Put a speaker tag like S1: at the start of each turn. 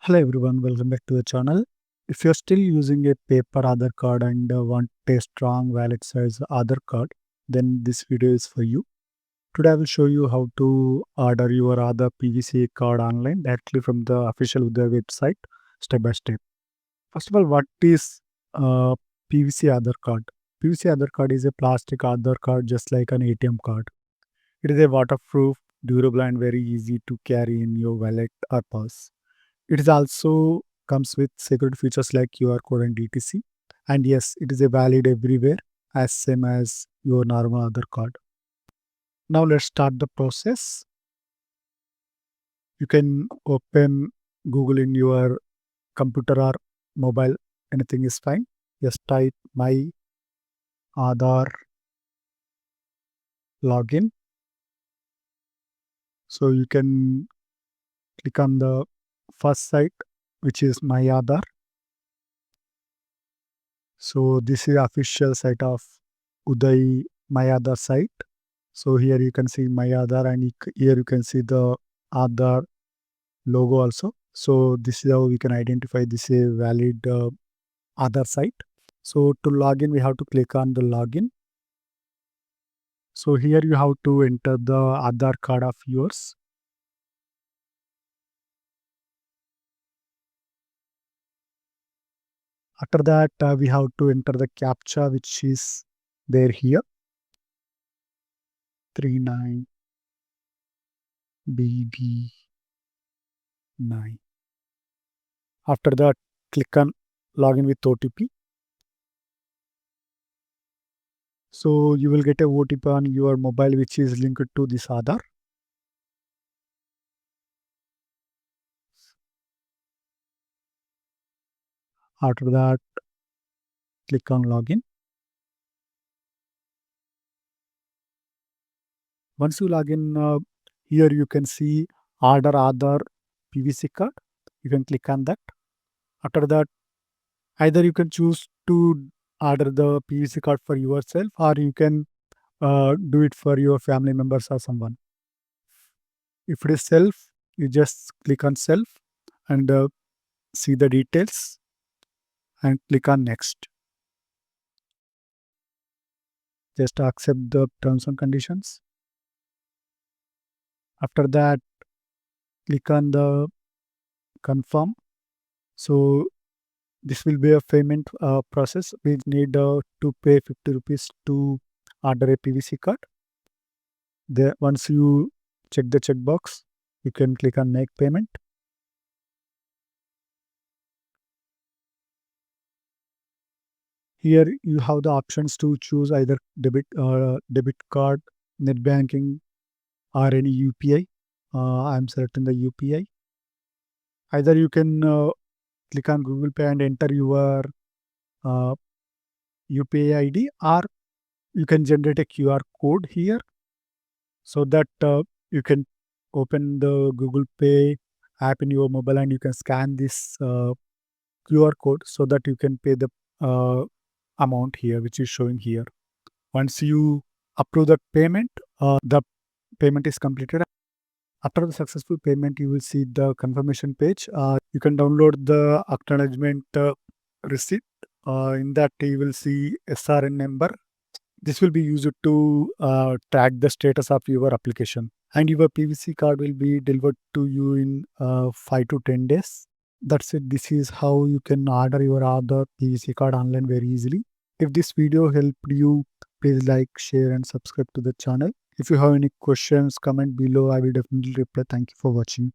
S1: Hello everyone, welcome back to the channel. If you're still using a paper Aadhaar card and want a strong valid size Aadhaar card, then this video is for you. Today I will show you how to order your Aadhaar PVC card online directly from the official UIDAI website, step by step. First of all, what is PVC Aadhaar card? PVC Aadhaar card is a plastic Aadhaar card just like an ATM card. It is a waterproof, durable and very easy to carry in your wallet or purse. It is also comes with security features like QR code and DTC. And yes, it is a valid everywhere as same as your normal other card. Now let's start the process. You can open Google in your computer or mobile. Anything is fine. Just type my Aadhaar login. So you can click on the first site, which is my Aadhaar. So this is official site of UIDAI My Aadhaar site. So here you can see my Aadhaar and here you can see the Aadhaar logo also. So this is how we can identify this is a valid Aadhaar site. So to log in, we have to click on the login. So here you have to enter the Aadhaar card of yours. After that, we have to enter the CAPTCHA, which is there here. 39BB9. After that, click on login with OTP. So you will get a OTP on your mobile which is linked to this Aadhaar. After that, click on login. Once you log in, here you can see order Aadhaar PVC card. You can click on that. After that, either you can choose to order the PVC card for yourself or you can do it for your family members or someone. If it is self, you just click on self and see the details and click on next. Just accept the terms and conditions. After that, click on the confirm. So this will be a payment process. We need to pay 50 rupees to order a PVC card. There, once you check the checkbox, you can click on make payment. Here you have the options to choose either debit card, net banking, or any UPI. I'm selecting the UPI. Either you can click on Google Pay and enter your UPI ID, or you can generate a QR code here so that you can open the Google Pay app in your mobile and you can scan this QR code so that you can pay the amount here, which is showing here. Once you approve the payment is completed. After the successful payment, you will see the confirmation page. You can download the acknowledgement receipt. In that, you will see SRN number. This will be used to track the status of your application. And your PVC card will be delivered to you in 5 to 10 days. That's it. This is how you can order your Aadhaar PVC card online very easily. If this video helped you, please like, share and subscribe to the channel. If you have any questions, comment below. I will definitely reply. Thank you for watching.